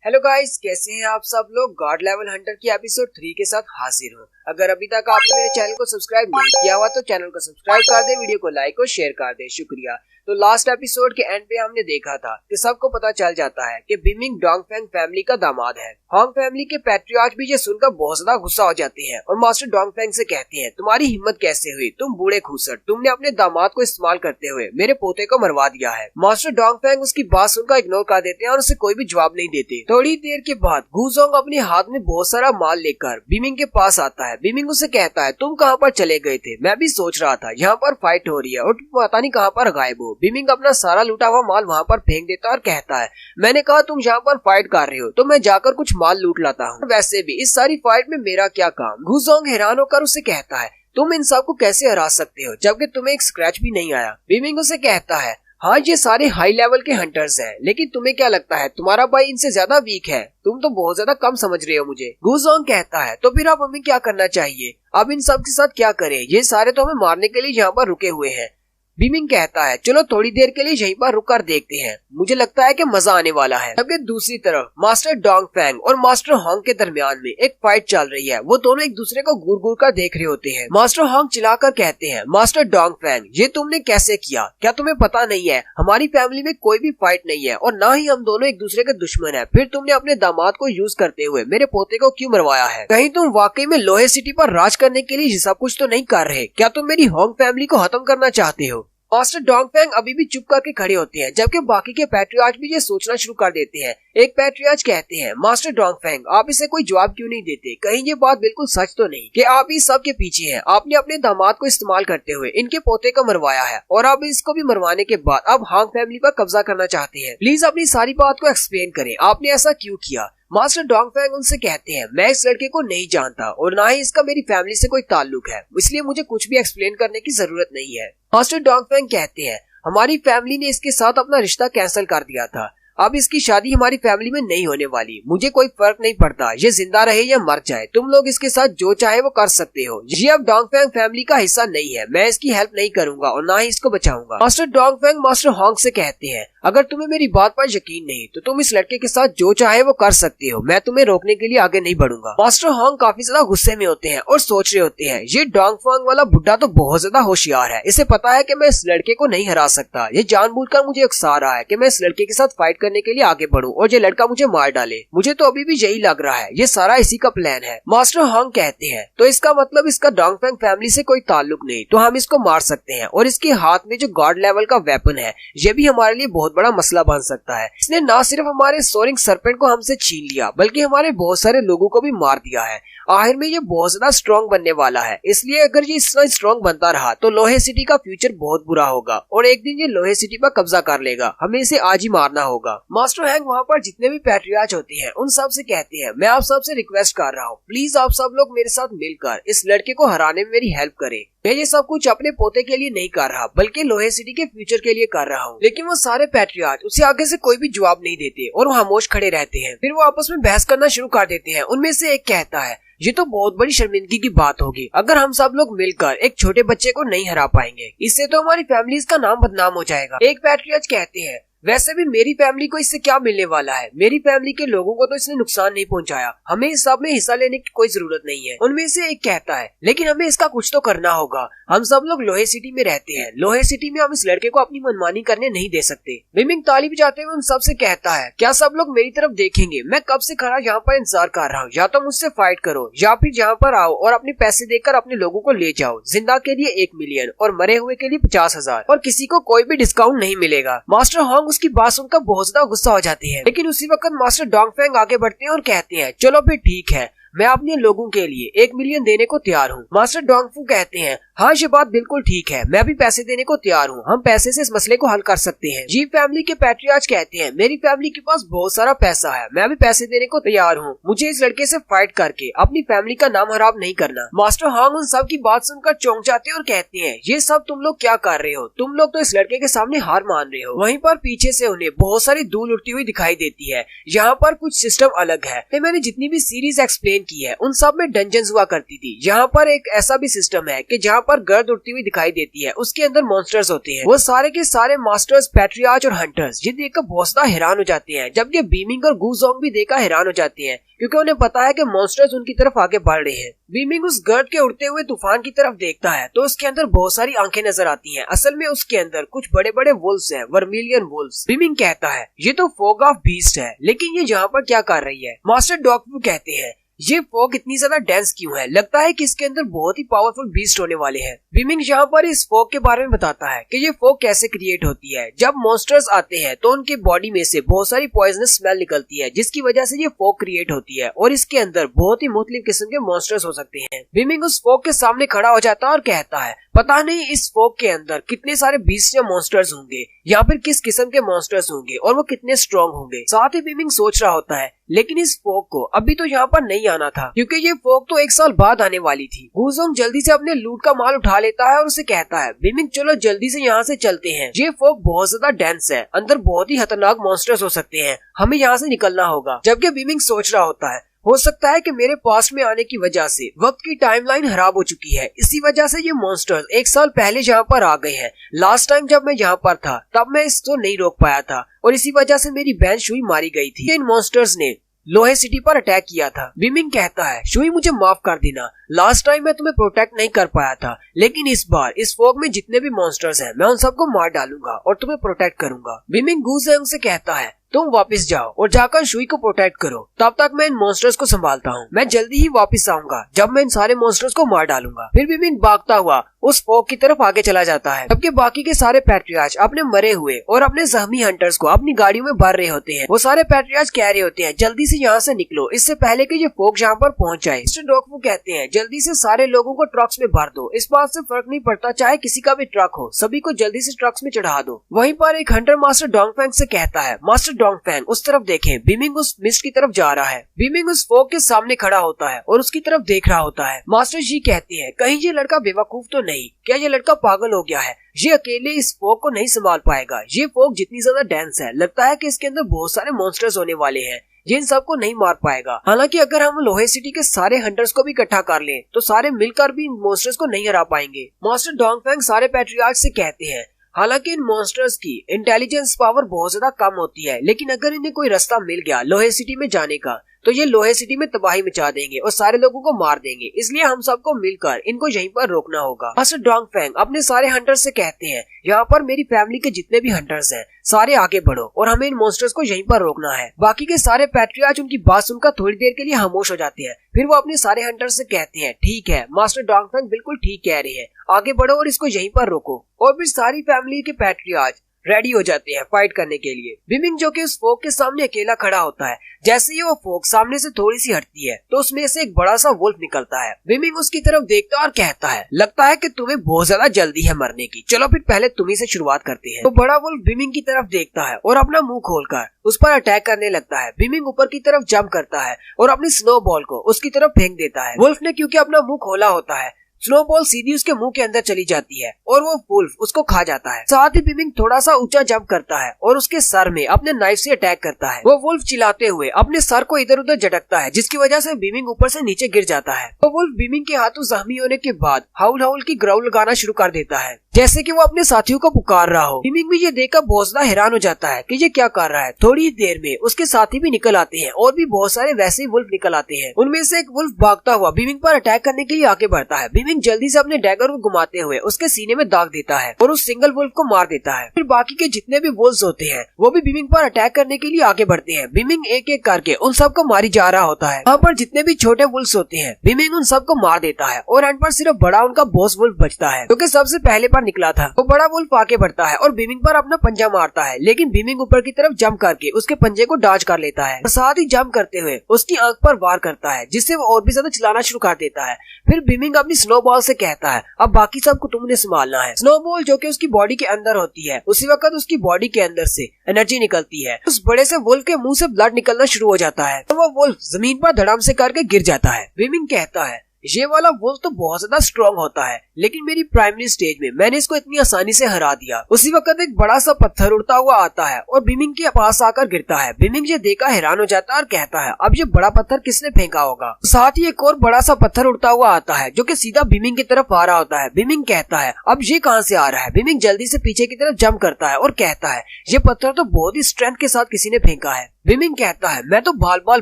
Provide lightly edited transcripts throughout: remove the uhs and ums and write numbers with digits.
Hello guys, कैसे हैं आप सब लोग। गॉड लेवल हंटर की एपिसोड 3 के साथ हाजिर हूँ। अगर अभी तक आपने मेरे चैनल को सब्सक्राइब नहीं किया हुआ तो चैनल को सब्सक्राइब कर दे, वीडियो को लाइक और शेयर कर दे, शुक्रिया। तो लास्ट एपिसोड के एंड पे हमने देखा था कि सबको पता चल जाता है कि बिमिंग डोंगफेंग फैमिली का दामाद है। होंग फैमिली के पैट्रियार्च भी ये सुनकर बहुत ज्यादा गुस्सा हो जाते हैं और मास्टर डोंगफेंग से कहते हैं, तुम्हारी हिम्मत कैसे हुई, तुम बूढ़े खूसट, तुमने अपने दामाद को इस्तेमाल करते हुए मेरे पोते को मरवा दिया है। मास्टर डोंगफेंग उसकी बात सुनकर इग्नोर कर देते हैं और उसे कोई भी जवाब नहीं देते। थोड़ी देर के बाद गुजोंग अपने हाथ में बहुत सारा माल लेकर बिमिंग के पास आता है। बिमिंग उसे कहता है, तुम कहाँ पर चले गए थे, मैं भी सोच रहा था यहाँ पर फाइट हो रही है और तुम पता नहीं कहाँ पर गायब हो। बिमिंग अपना सारा लूटा हुआ माल वहाँ पर फेंक देता है और कहता है, मैंने कहा तुम यहाँ पर फाइट कर रहे हो तो मैं जाकर कुछ माल लूट लाता हूँ, वैसे भी इस सारी फाइट में मेरा क्या काम। गुजोंग हैरान होकर उसे कहता है, तुम इन सबको कैसे हरा सकते हो जबकि तुम्हें एक स्क्रैच भी नहीं आया। बिमिंग उसे कहता है, हाँ ये सारे हाई लेवल के हंटर्स हैं, लेकिन तुम्हें क्या लगता है तुम्हारा भाई इनसे ज्यादा वीक है, तुम तो बहुत ज्यादा कम समझ रहे हो मुझे। गुजोंग कहता है, तो फिर अब हमें क्या करना चाहिए, अब इन सब के साथ क्या करें, ये सारे तो हमें मारने के लिए यहाँ पर रुके हुए हैं। बिमिंग कहता है, चलो थोड़ी देर के लिए यहीं पर रुक कर देखते हैं, मुझे लगता है कि मजा आने वाला है। जबकि दूसरी तरफ मास्टर डोंगफेंग और मास्टर होंग के दरमियान में एक फाइट चल रही है। वो दोनों एक दूसरे को घूर घूर कर देख रहे होते हैं। मास्टर होंग चिल्लाकर कहते हैं, मास्टर डोंगफेंग ये तुमने कैसे किया, क्या तुम्हें पता नहीं है हमारी फैमिली में कोई भी फाइट नहीं है और न ही हम दोनों एक दूसरे के दुश्मन है, फिर तुमने अपने दामाद को यूज करते हुए मेरे पोते को क्यों मरवाया है। कहीं तुम वाकई में लोहे सिटी पर राज करने के लिए ये सब कुछ तो नहीं कर रहे, क्या तुम मेरी होंग फैमिली को खत्म करना चाहते हो। मास्टर डोंगफेंग अभी भी चुप करके खड़े होते हैं, जबकि बाकी के पैट्रियार्च भी ये सोचना शुरू कर देते हैं। एक पैट्रियार्च कहते हैं, मास्टर डोंगफेंग आप इसे कोई जवाब क्यों नहीं देते, कहीं ये बात बिल्कुल सच तो नहीं कि आप इस सब के पीछे हैं। आपने अपने दामाद को इस्तेमाल करते हुए इनके पोते को मरवाया है और अब इसको भी मरवाने के बाद अब होंग फैमिली पर कब्जा करना चाहते हैं। प्लीज अपनी सारी बात को एक्सप्लेन करें, आपने ऐसा क्यों किया। मास्टर डोंगफेंग उनसे कहते हैं, मैं इस लड़के को नहीं जानता और ना ही इसका मेरी फैमिली से कोई ताल्लुक है, इसलिए मुझे कुछ भी एक्सप्लेन करने की जरूरत नहीं है। मास्टर डोंगफेंग कहते हैं, हमारी फैमिली ने इसके साथ अपना रिश्ता कैंसिल कर दिया था, अब इसकी शादी हमारी फैमिली में नहीं होने वाली, मुझे कोई फर्क नहीं पड़ता ये जिंदा रहे या मर जाए, तुम लोग इसके साथ जो चाहे वो कर सकते हो, ये अब डोंगफेंग फैमिली का हिस्सा नहीं है, मैं इसकी हेल्प नहीं करूंगा और ना ही इसको बचाऊंगा। मास्टर डोंगफेंग मास्टर होंग से कहते हैं, अगर तुम्हें मेरी बात पर यकीन नहीं तो तुम इस लड़के के साथ जो चाहे वो कर सकते हो, मैं तुम्हें रोकने के लिए आगे नहीं बढ़ूंगा। मास्टर होंग काफी ज्यादा गुस्से में होते हैं और सोच रहे होते हैं, ये डोंगफेंग वाला बुड्ढा तो बहुत ज्यादा होशियार है, इसे पता है कि मैं इस लड़के को नहीं हरा सकता, ये जानबूझकर मुझे उकसा रहा है कि मैं इस लड़के के साथ फाइट करने के लिए आगे बढ़ूं और ये लड़का मुझे मार डाले, मुझे तो अभी भी यही लग रहा है, ये सारा इसी का प्लान है। मास्टर होंग कहते हैं, तो इसका मतलब इसका डोंगफेंग फैमिली से कोई ताल्लुक नहीं, तो हम इसको मार सकते हैं और इसके हाथ में जो गॉड लेवल का वेपन है ये भी हमारे लिए बहुत बड़ा मसला बन सकता है। इसने न सिर्फ हमारे सोरिंग सरपेंट को हमसे छीन लिया बल्कि हमारे बहुत सारे लोगों को भी मार दिया है। आखिर में ये बहुत ज्यादा स्ट्रॉन्ग बनने वाला है, इसलिए अगर ये इतना स्ट्रॉन्ग बनता रहा तो लोहे सिटी का फ्यूचर बहुत बुरा होगा और एक दिन ये लोहे सिटी पर कब्जा कर लेगा, हमें इसे आज ही मारना होगा। मास्टर हैंग वहाँ पर जितने भी पैट्रियार्च होते हैं उन सब से कहते हैं, मैं आप सबसे रिक्वेस्ट कर रहा हूँ, प्लीज आप सब लोग मेरे साथ मिलकर इस लड़के को हराने में मेरी हेल्प करें। मैं ये सब कुछ अपने पोते के लिए नहीं कर रहा बल्कि लोहे सिटी के फ्यूचर के लिए कर रहा हूँ। लेकिन वो सारे पैट्रियार्च उसे आगे से कोई भी जवाब नहीं देते और वो खामोश खड़े रहते हैं। फिर वो आपस में बहस करना शुरू कर देते हैं। उनमें से एक कहता है, ये तो बहुत बड़ी शर्मिंदगी की बात होगी अगर हम सब लोग मिलकर एक छोटे बच्चे को नहीं हरा पाएंगे, इससे तो हमारी फैमिलीज का नाम बदनाम हो जाएगा। एक पैट्रियार्च कहते हैं, वैसे भी मेरी फैमिली को इससे क्या मिलने वाला है, मेरी फैमिली के लोगों को तो इसने नुकसान नहीं पहुंचाया, हमें इस सब में हिस्सा लेने की कोई जरूरत नहीं है। उनमें से एक कहता है, लेकिन हमें इसका कुछ तो करना होगा, हम सब लोग लोहे सिटी में रहते हैं, लोहे सिटी में हम इस लड़के को अपनी मनमानी करने नहीं दे सकते। बिमिंग ताली बजाते हुए उन सब से कहता है, क्या सब लोग मेरी तरफ देखेंगे, मैं कब से खड़ा यहाँ पर इंतजार कर रहा हूँ, या तो मुझसे फाइट करो या फिर यहाँ पर आओ और अपने पैसे देकर अपने लोगों को ले जाओ, जिंदा के लिए 1 मिलियन और मरे हुए के लिए 50,000 और किसी को कोई भी डिस्काउंट नहीं मिलेगा। मास्टर होंग उसकी बात सुनकर बहुत ज्यादा गुस्सा हो जाती है, लेकिन उसी वक्त मास्टर डोंगफेंग आगे बढ़ते हैं और कहते हैं, चलो फिर ठीक है, मैं अपने लोगों के लिए 1 मिलियन देने को तैयार हूँ। मास्टर डोंगफू कहते हैं, हाँ ये बात बिल्कुल ठीक है, मैं भी पैसे देने को तैयार हूँ, हम पैसे से इस मसले को हल कर सकते हैं। जी फैमिली के पैट्रियार्च कहते हैं, मेरी फैमिली के पास बहुत सारा पैसा है, मैं भी पैसे देने को तैयार हूँ, मुझे इस लड़के से फाइट करके अपनी फैमिली का नाम खराब नहीं करना। मास्टर होंग उन सब की बात सुनकर चौंक जाते हैं और कहते हैं, ये सब तुम लोग क्या कर रहे हो, तुम लोग तो इस लड़के के सामने हार मान रहे हो। वहीं पर पीछे से उन्हें बहुत सारी धूल उड़ती हुई दिखाई देती है। यहाँ पर कुछ सिस्टम अलग है। मैंने जितनी भी सीरीज एक्सप्लेन एक्सप्लेन की है उन सब में डंजन्स हुआ करती थी। यहाँ पर एक ऐसा भी सिस्टम है कि जहाँ पर गर्द उड़ती हुई दिखाई देती है, उसके अंदर मॉन्स्टर्स होते हैं। वो सारे के सारे मास्टर्स, पैट्रियार्च और हंटर्स ये देखकर बहुत ज्यादा हैरान हो जाते हैं, जबकि बीमिंग और गूजोंग भी देखकर हैरान हो जाते हैं क्योंकि उन्हें पता है कि मॉन्स्टर्स उनकी तरफ आगे बढ़ रहे हैं। बीमिंग उस गर्द के उड़ते हुए तूफान की तरफ देखता है तो उसके अंदर बहुत सारी आंखें नजर आती हैं। असल में उसके अंदर कुछ बड़े बड़े वुल्व्स हैं, वर्मिलियन वुल्व्स। बीमिंग कहता है ये तो फॉग ऑफ बीस्ट है, लेकिन ये यहाँ पर क्या कर रही है? मास्टर डॉगवू कहते हैं ये फॉग इतनी ज्यादा डेंस क्यों है? लगता है कि इसके अंदर बहुत ही पावरफुल बीस्ट होने वाले हैं। बीमिंग यहाँ पर इस फॉग के बारे में बताता है कि ये फॉग कैसे क्रिएट होती है। जब मॉन्स्टर्स आते हैं तो उनके बॉडी में से बहुत सारी पॉइजनस स्मेल निकलती है, जिसकी वजह से ये फॉग क्रिएट होती है और इसके अंदर बहुत ही मुख्तलिफ किस्म के मॉन्स्टर्स हो सकते हैं। बीमिंग उस फॉग के सामने खड़ा हो जाता है और कहता है पता नहीं इस फॉग के अंदर कितने सारे बीस्ट या मॉन्स्टर्स होंगे या फिर किस किस्म के मॉन्स्टर्स होंगे और वो कितने स्ट्रॉन्ग होंगे। साथ ही बीमिंग सोच रहा होता है लेकिन इस फॉग को अभी तो यहाँ पर नहीं आना था क्योंकि ये फॉग तो 1 साल बाद आने वाली थी। गूजोंग जल्दी से अपने लूट का माल उठा लेता है और उसे कहता है बीमिंग चलो जल्दी से यहाँ से चलते हैं, ये फॉग बहुत ज्यादा डेंस है, अंदर बहुत ही खतरनाक मॉन्स्टर्स हो सकते हैं, हमें यहाँ से निकलना होगा। जबकि बीमिंग सोच रहा होता है हो सकता है कि मेरे पास में आने की वजह से वक्त की टाइमलाइन खराब हो चुकी है, इसी वजह से ये मॉन्स्टर्स 1 साल पहले यहाँ पर आ गए हैं। लास्ट टाइम जब मैं यहाँ पर था तब मैं इसको नहीं रोक पाया था और इसी वजह से मेरी बहन शुई मारी गई थी। इन मॉन्स्टर्स ने लोहे सिटी पर अटैक किया था। बीमिंग कहता है शुई मुझे माफ कर देना, लास्ट टाइम मैं तुम्हें प्रोटेक्ट नहीं कर पाया था, लेकिन इस बार इस फॉग में जितने भी मॉन्स्टर्स हैं मैं उन सबको मार डालूंगा और तुम्हें प्रोटेक्ट करूंगा। बीमिंग गूजोंग से कहता है तुम वापस जाओ और जाकर शुई को प्रोटेक्ट करो, तब तक मैं इन मॉन्स्टर्स को संभालता हूँ। मैं जल्दी ही वापस आऊंगा जब मैं इन सारे मॉन्स्टर्स को मार डालूंगा। फिर बीमिंग भागता हुआ उस फॉग की तरफ आगे चला जाता है, जबकि बाकी के सारे पैट्रियार्च अपने मरे हुए और अपने जख्मी हंटर्स को अपनी गाड़ियों में भर रहे होते हैं। वो सारे पैट्रियार्च कह रहे होते हैं जल्दी से यहाँ से निकलो इससे पहले कि ये फॉग यहाँ पर पहुँच जाए। मिस्टर डॉगवू कहते हैं जल्दी से सारे लोगों को ट्रक्स में भर दो, इस बात से फर्क नहीं पड़ता चाहे किसी का भी ट्रक हो, सभी को जल्दी से ट्रक्स में चढ़ा दो। वहीं पर एक हंटर मास्टर डोंगफेंग से कहता है मास्टर डोंगफेंग उस तरफ देखें, बीमिंग उस मिस्ट की तरफ जा रहा है। बीमिंग उस फॉग के सामने खड़ा होता है और उसकी तरफ देख रहा होता है। मास्टर जी कहते हैं कहीं ये लड़का बेवकूफ तो नहीं, क्या ये लड़का पागल हो गया है? ये अकेले इस फॉग को नहीं संभाल पाएगा, ये फॉग जितनी ज्यादा डेंस है लगता है कि इसके अंदर बहुत सारे मॉन्स्टर्स होने वाले हैं, ये इन सबको नहीं मार पाएगा। हालांकि अगर हम लोहे सिटी के सारे हंटर्स को भी इकट्ठा कर लें तो सारे मिलकर भी इन मॉन्स्टर्स को नहीं हरा पाएंगे। मास्टर डोंगफेंग सारे पैट्रियार्च से कहते हैं हालांकि इन मॉन्स्टर्स की इंटेलिजेंस पावर बहुत ज्यादा कम होती है, लेकिन अगर इन्हें कोई रास्ता मिल गया लोहे सिटी में जाने का तो ये लोहे सिटी में तबाही मचा देंगे और सारे लोगों को मार देंगे, इसलिए हम सबको मिलकर इनको यहीं पर रोकना होगा। मास्टर डोंगफेंग अपने सारे हंटर्स से कहते हैं यहाँ पर मेरी फैमिली के जितने भी हंटर्स हैं सारे आगे बढ़ो और हमें इन मॉन्स्टर्स को यहीं पर रोकना है। बाकी के सारे पैट्रियार्च उनकी बात सुनकर थोड़ी देर के लिए खामोश हो जाते हैं, फिर वो अपने सारे हंटर्स से कहते हैं ठीक है मास्टर डोंगफेंग बिल्कुल ठीक कह रहे हैं, आगे बढ़ो और इसको यहीं पर रोको। और फिर सारी फैमिली के पैट्रियार्च रेडी हो जाते हैं फाइट करने के लिए। बीमिंग जो कि उस फॉग के सामने अकेला खड़ा होता है, जैसे ही वो फॉग सामने से थोड़ी सी हटती है तो उसमें से एक बड़ा सा वुल्फ निकलता है। बीमिंग उसकी तरफ देखता और कहता है लगता है कि तुम्हें बहुत ज्यादा जल्दी है मरने की, चलो फिर पहले तुम्ही से शुरुआत करते हैं। तो बड़ा वुल्फ बीमिंग की तरफ देखता है और अपना मुंह खोलकर उस पर अटैक करने लगता है। बीमिंग ऊपर की तरफ जंप करता है और अपनी स्नो बॉल को उसकी तरफ फेंक देता है। वुल्फ ने क्योंकि अपना मुंह खोला होता है, स्नो बॉल सीधी उसके मुंह के अंदर चली जाती है और वो वुल्फ उसको खा जाता है। साथ ही बीमिंग थोड़ा सा ऊंचा जंप करता है और उसके सर में अपने नाइफ से अटैक करता है। वो वुल्फ चिल्लाते हुए अपने सर को इधर उधर झटकता है, जिसकी वजह से बीमिंग ऊपर से नीचे गिर जाता है। तो वुल्फ बीमिंग के हाथों जख्मी होने के बाद हाउल हाउल की ग्राउल लगाना शुरू कर देता है, जैसे कि वो अपने साथियों को पुकार रहा हो। बीमिंग भी ये देखकर बहुत ज्यादा हैरान हो जाता है कि ये क्या कर रहा है। थोड़ी ही देर में उसके साथी भी निकल आते हैं और भी बहुत सारे वैसे ही वुल्फ निकल आते हैं। उनमें से एक वुल्फ भागता हुआ बीमिंग पर अटैक करने के लिए आगे बढ़ता है। बीमिंग जल्दी से अपने डैगर को घुमाते हुए उसके सीने में दाग देता है और उस सिंगल वुल्फ को मार देता है। फिर बाकी के जितने भी वुल्फ्स होते हैं वो भी बीमिंग पर अटैक करने के लिए आगे बढ़ते हैं। बीमिंग एक एक करके उन सबको मारी जा रहा होता है। वहाँ पर जितने भी छोटे वुल्फ्स होते हैं बीमिंग उन सबको मार देता है और एंड पर सिर्फ बड़ा उनका बॉस वुल्फ बचता है, क्योंकि सबसे पहले पर निकला था। वो बड़ा वुल्फ आगे बढ़ता है और बीमिंग पर अपना पंजा मारता है, लेकिन बीमिंग ऊपर की तरफ जंप करके उसके पंजे को डॉज कर लेता है और साथ ही जंप करते हुए उसकी आंख पर वार करता है, जिससे वो और भी ज्यादा चिल्लाना शुरू कर देता है। फिर बीमिंग अपनी स्नो बॉल से कहता है अब बाकी सबको तुमने संभालना है। स्नो बॉल जो कि उसकी बॉडी के अंदर होती है, उसी वक्त उसकी बॉडी के अंदर से एनर्जी निकलती है। उस बड़े से वुल्फ के मुंह से ब्लड निकलना शुरू हो जाता है और वो वुल्फ जमीन पर धड़ाम से करके गिर जाता है। बीमिंग कहता है ये वाला वुल्फ तो बहुत ज्यादा स्ट्रॉन्ग होता है, लेकिन मेरी प्राइमरी स्टेज में मैंने इसको इतनी आसानी से हरा दिया। उसी वक्त एक बड़ा सा पत्थर उड़ता हुआ आता है और बिमिंग के पास आकर गिरता है। बिमिंग ये देखकर हैरान हो जाता है और कहता है अब ये बड़ा पत्थर किसने फेंका होगा। साथ ही एक और बड़ा सा पत्थर उड़ता हुआ आता है जो कि सीधा बिमिंग की तरफ आ रहा होता है। बिमिंग कहता है अब ये कहां से आ रहा है। बिमिंग जल्दी से पीछे की तरफ जंप करता है और कहता है ये पत्थर तो बहुत ही स्ट्रेंथ के साथ किसी ने फेंका है। बिमिंग कहता है मैं तो बाल बाल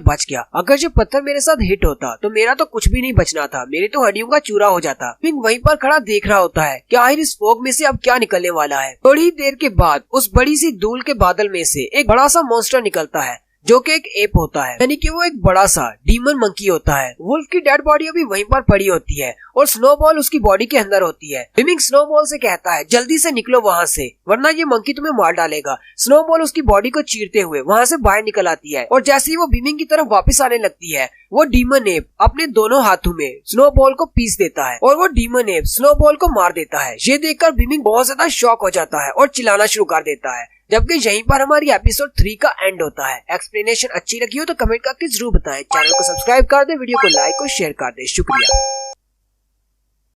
बच गया, अगर ये पत्थर मेरे साथ हिट होता तो मेरा तो कुछ भी नहीं बचना था, मेरी तो हड्डियों का चूरा हो जाता। बिमिंग वहीं पर खड़ा देख रहा होता है कि आखिर इस फोग में से अब क्या निकलने वाला है। थोड़ी ही देर के बाद उस बड़ी सी धूल के बादल में से एक बड़ा सा मॉन्स्टर निकलता है जो कि एक एप होता है, यानी कि वो एक बड़ा सा डीमन मंकी होता है। वुल्फ की डेड बॉडी अभी वहीं पर पड़ी होती है और स्नोबॉल उसकी बॉडी के अंदर होती है। बिमिंग स्नोबॉल से कहता है जल्दी से निकलो वहाँ से वरना ये मंकी तुम्हें मार डालेगा। स्नोबॉल उसकी बॉडी को चीरते हुए वहाँ से बाहर निकल आती है और जैसे ही वो बिमिंग की तरफ वापस आने लगती है वो डीमन एप अपने दोनों हाथों में स्नोबॉल को पीस देता है और वो डीमन एप स्नोबॉल को मार देता है। ये देखकर बिमिंग बहुत ज्यादा शॉक हो जाता है और चिल्लाना शुरू कर देता है। जबकि यहीं पर हमारी एपिसोड 3 का एंड होता है। एक्सप्लेनेशन अच्छी लगी हो तो कमेंट करके जरूर बताएं। चैनल को सब्सक्राइब कर दे, वीडियो को लाइक और शेयर कर दे। शुक्रिया।